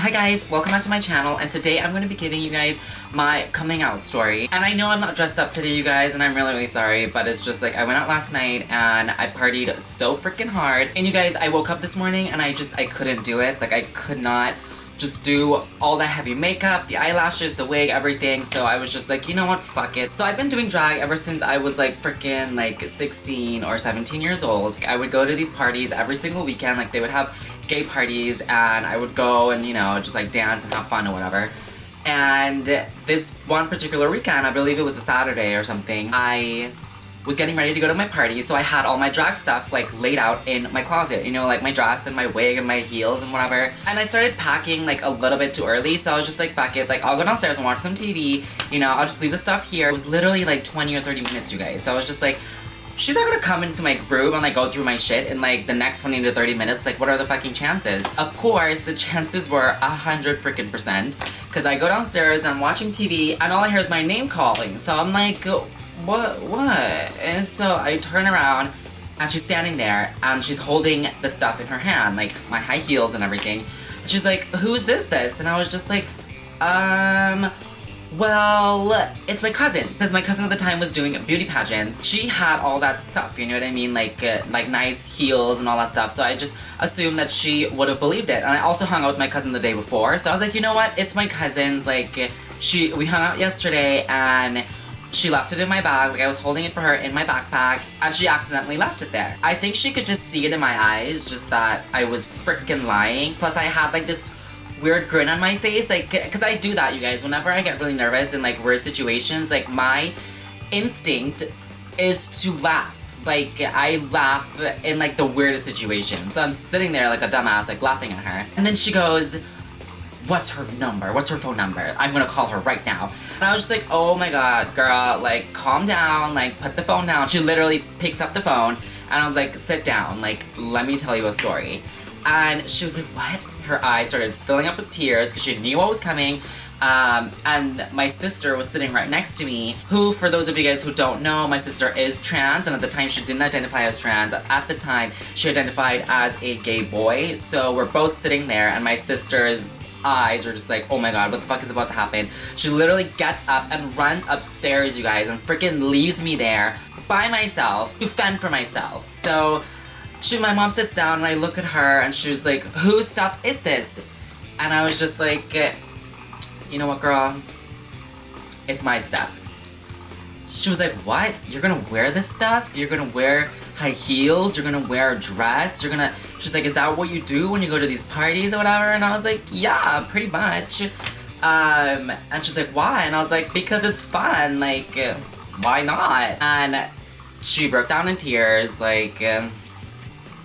Hi guys, welcome back to my channel, and today I'm going to be giving you guys my coming out story. And I know I'm not dressed up today, you guys, and I'm really sorry, but it's just like I went out last night and I partied so freaking hard. And you guys, I woke up this morning and I couldn't do it. Like, I could not just do all the heavy makeup, the eyelashes, the wig, everything. So I was just like, you know what, fuck it. So I've been doing drag ever since I was like freaking like 16 or 17 years old. I would go to these parties every single weekend. Like, they would have gay parties and I would go and, you know, just like dance and have fun or whatever. And this one particular weekend, I believe it was a Saturday or something, I was getting ready to go to my party, so I had all my drag stuff like laid out in my closet, you know, like my dress and my wig and my heels and whatever. And I started packing like a little bit too early, so I was just like, fuck it, like I'll go downstairs and watch some TV, you know, I'll just leave the stuff here. It was literally like 20 or 30 minutes, you guys, so I was just like, she's not gonna come into my room and like go through my shit in like the next 20 to 30 minutes. Like, what are the fucking chances? Of course, the chances were 100% because I go downstairs and I'm watching TV and all I hear is my name calling. So I'm like, what? And so I turn around and she's standing there and she's holding the stuff in her hand, like my high heels and everything. And she's like, who is this? And I was just like, well, it's my cousin, because my cousin at the time was doing beauty pageants. She had all that stuff, you know what I mean, like nice heels and all that stuff, so I just assumed that she would have believed it. And I also hung out with my cousin the day before, so I was like, you know what, it's my cousin's, like, we hung out yesterday, and she left it in my bag, like I was holding it for her in my backpack, and she accidentally left it there. I think she could just see it in my eyes, just that I was freaking lying, plus I had like this weird grin on my face, like, because I do that, you guys. Whenever I get really nervous in like weird situations, like my instinct is to laugh. Like, I laugh in like the weirdest situations. So I'm sitting there like a dumbass, like laughing at her. And then she goes, what's her number? What's her phone number? I'm gonna call her right now. And I was just like, oh my god, girl, like calm down, like put the phone down. She literally picks up the phone and I was like, sit down, like let me tell you a story. And she was like, what? Her eyes started filling up with tears because she knew what was coming. And my sister was sitting right next to me, who, for those of you guys who don't know, my sister is trans, and at the time she didn't identify as trans. At the time, she identified as a gay boy. So we're both sitting there, and my sister's eyes are just like, oh my god, what the fuck is about to happen? She literally gets up and runs upstairs, you guys, and freaking leaves me there by myself to fend for myself. So my mom sits down and I look at her and she was like, whose stuff is this? And I was just like, you know what, girl? It's my stuff. She was like, what? You're gonna wear this stuff? You're gonna wear high heels? You're gonna wear a dress? She's like, is that what you do when you go to these parties or whatever? And I was like, yeah, pretty much. And she's like, why? And I was like, because it's fun, like, why not? And she broke down in tears, like,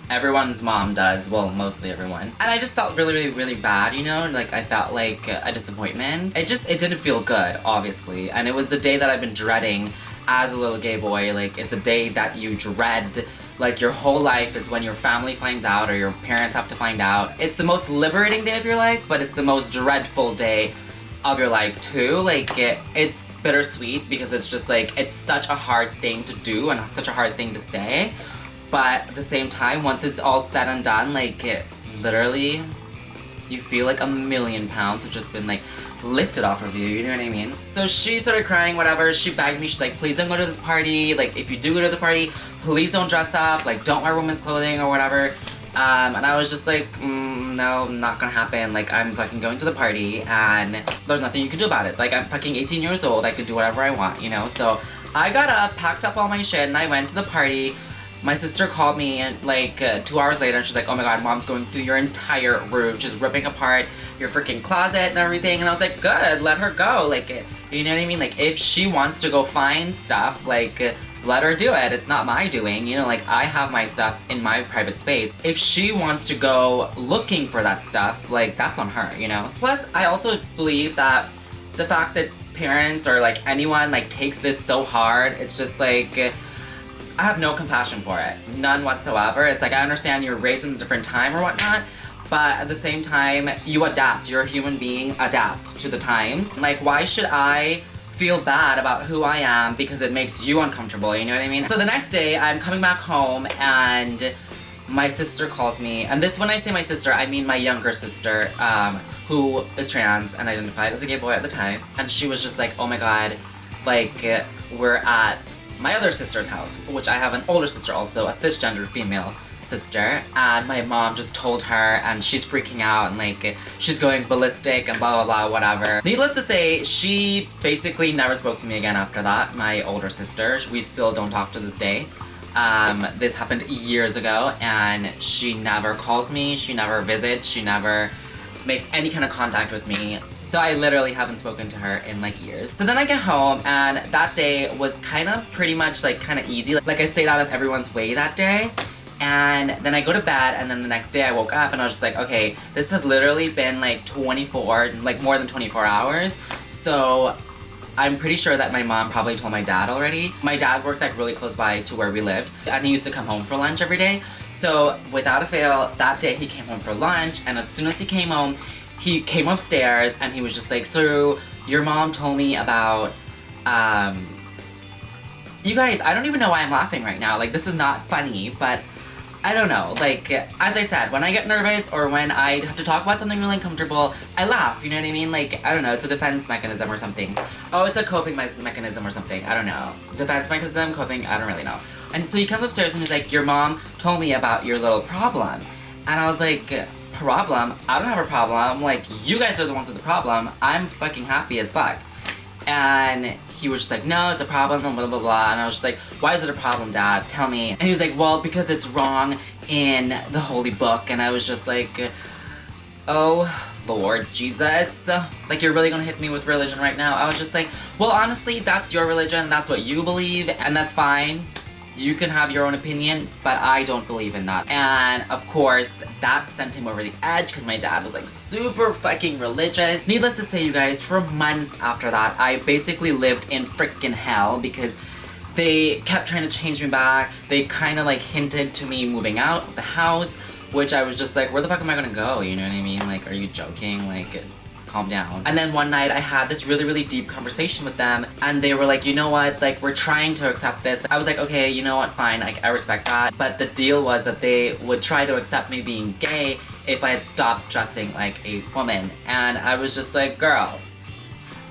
everyone's mom does, well, mostly everyone. And I just felt really bad, you know? Like, I felt like a disappointment. It didn't feel good, obviously. And it was the day that I've been dreading as a little gay boy. Like, it's a day that you dread, like, your whole life is when your family finds out or your parents have to find out. It's the most liberating day of your life, but it's the most dreadful day of your life, too. Like, it's bittersweet because it's just, like, it's such a hard thing to do and such a hard thing to say. But at the same time, once it's all said and done, like, literally, you feel like 1,000,000 pounds have just been, like, lifted off of you, you know what I mean? So she started crying, whatever, she begged me, she's like, please don't go to this party, like, if you do go to the party, please don't dress up, like, don't wear women's clothing or whatever. And I was just like, no, not gonna happen, like, I'm fucking going to the party, and there's nothing you can do about it. Like, I'm fucking 18 years old, I can do whatever I want, you know? So I got up, packed up all my shit, and I went to the party. My sister called me and like 2 hours later and she's like, oh my god, mom's going through your entire room. She's ripping apart your freaking closet and everything. And I was like, good, let her go. Like, you know what I mean? Like, if she wants to go find stuff, like, let her do it. It's not my doing, you know, like, I have my stuff in my private space. If she wants to go looking for that stuff, like, that's on her, you know? Plus, I also believe that the fact that parents or like anyone like takes this so hard, it's just like, I have no compassion for it. None whatsoever. It's like, I understand you're raised in a different time or whatnot, but at the same time, you adapt. You're a human being, adapt to the times. Like, why should I feel bad about who I am because it makes you uncomfortable, you know what I mean? So the next day, I'm coming back home and my sister calls me, and this, when I say my sister, I mean my younger sister, who is trans and identified as a gay boy at the time, and she was just like, oh my god, like, we're at my other sister's house, which I have an older sister also, a cisgender female sister, and my mom just told her, and she's freaking out, and like, she's going ballistic and blah blah blah, whatever. Needless to say, she basically never spoke to me again after that, my older sister. We still don't talk to this day. This happened years ago, and she never calls me, she never visits, she never makes any kind of contact with me. So I literally haven't spoken to her in like years. So then I get home, and that day was kind of pretty much like kind of easy. Like I stayed out of everyone's way that day. And then I go to bed, and then the next day I woke up and I was just like, okay, this has literally been like more than 24 hours. So I'm pretty sure that my mom probably told my dad already. My dad worked like really close by to where we lived, and he used to come home for lunch every day. So without a fail, that day he came home for lunch, and as soon as he came home, he came upstairs and he was just like, so your mom told me about, you guys, I don't even know why I'm laughing right now. Like, this is not funny, but I don't know, like, as I said, when I get nervous or when I have to talk about something really uncomfortable, I laugh, you know what I mean? Like, I don't know, it's a defense mechanism or something. Oh, it's a coping mechanism or something, I don't know. Defense mechanism, coping, I don't really know. And so he comes upstairs and he's like, your mom told me about your little problem. And I was like, problem? I don't have a problem. Like, you guys are the ones with the problem. I'm fucking happy as fuck. And he was just like, no, it's a problem, blah, blah, blah. And I was just like, why is it a problem, Dad? Tell me. And he was like, well, because it's wrong in the holy book. And I was just like, oh, Lord Jesus. Like, you're really gonna hit me with religion right now? I was just like, well, honestly, that's your religion. That's what you believe, and that's fine. You can have your own opinion, but I don't believe in that. And of course, that sent him over the edge because my dad was like super fucking religious. Needless to say, you guys, for months after that, I basically lived in freaking hell because they kept trying to change me back. They kind of like hinted to me moving out of the house, which I was just like, where the fuck am I gonna go? You know what I mean? Like, are you joking? Like, calm down. And then one night I had this really, really deep conversation with them, and they were like, you know what, like, we're trying to accept this. I was like, okay, you know what, fine, like, I respect that. But the deal was that they would try to accept me being gay if I had stopped dressing like a woman. And I was just like, girl,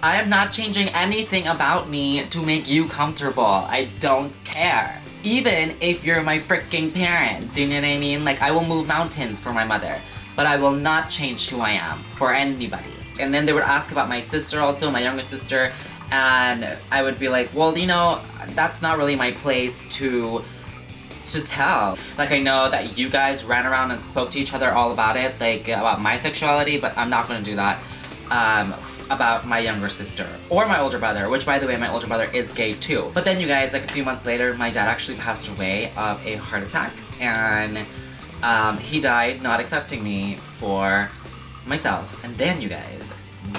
I am not changing anything about me to make you comfortable. I don't care. Even if you're my freaking parents, you know what I mean? Like, I will move mountains for my mother, but I will not change who I am for anybody. And then they would ask about my sister also, my younger sister, and I would be like, well, you know, that's not really my place to tell. Like, I know that you guys ran around and spoke to each other all about it, like, about my sexuality, but I'm not gonna do that, about my younger sister, or my older brother, which, by the way, my older brother is gay too. But then, you guys, like, a few months later, my dad actually passed away of a heart attack, and, he died not accepting me for myself. And then, you guys,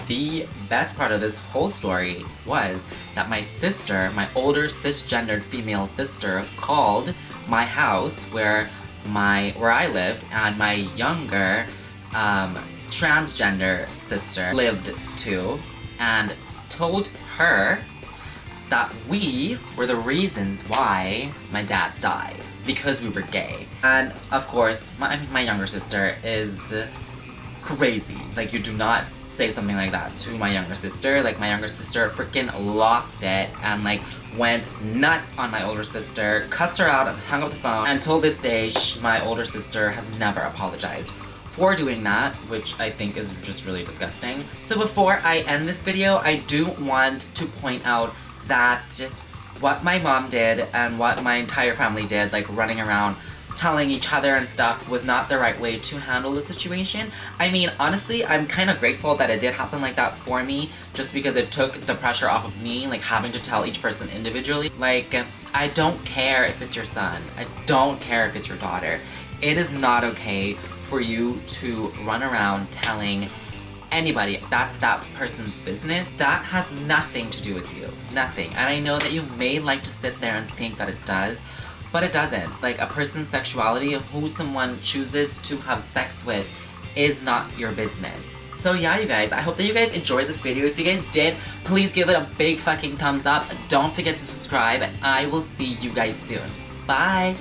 the best part of this whole story was that my sister, my older cisgendered female sister, called my house where I lived, and my younger transgender sister lived too, and told her that we were the reasons why my dad died, because we were gay. And of course, my younger sister is crazy. Like, you do not say something like that to my younger sister. Like, my younger sister freaking lost it and like went nuts on my older sister, cussed her out and hung up the phone. Until this day, my older sister has never apologized for doing that, which I think is just really disgusting. So before I end this video, I do want to point out that what my mom did and what my entire family did, like running around telling each other and stuff, was not the right way to handle the situation. I mean, honestly, I'm kind of grateful that it did happen like that for me, just because it took the pressure off of me, like having to tell each person individually. Like, I don't care if it's your son, I don't care if it's your daughter. It is not okay for you to run around telling anybody that's that person's business. That has nothing to do with you, nothing. And I know that you may like to sit there and think that it does, but it doesn't. Like, a person's sexuality, who someone chooses to have sex with, is not your business. So yeah, you guys, I hope that you guys enjoyed this video. If you guys did, please give it a big fucking thumbs up. Don't forget to subscribe, and I will see you guys soon. Bye!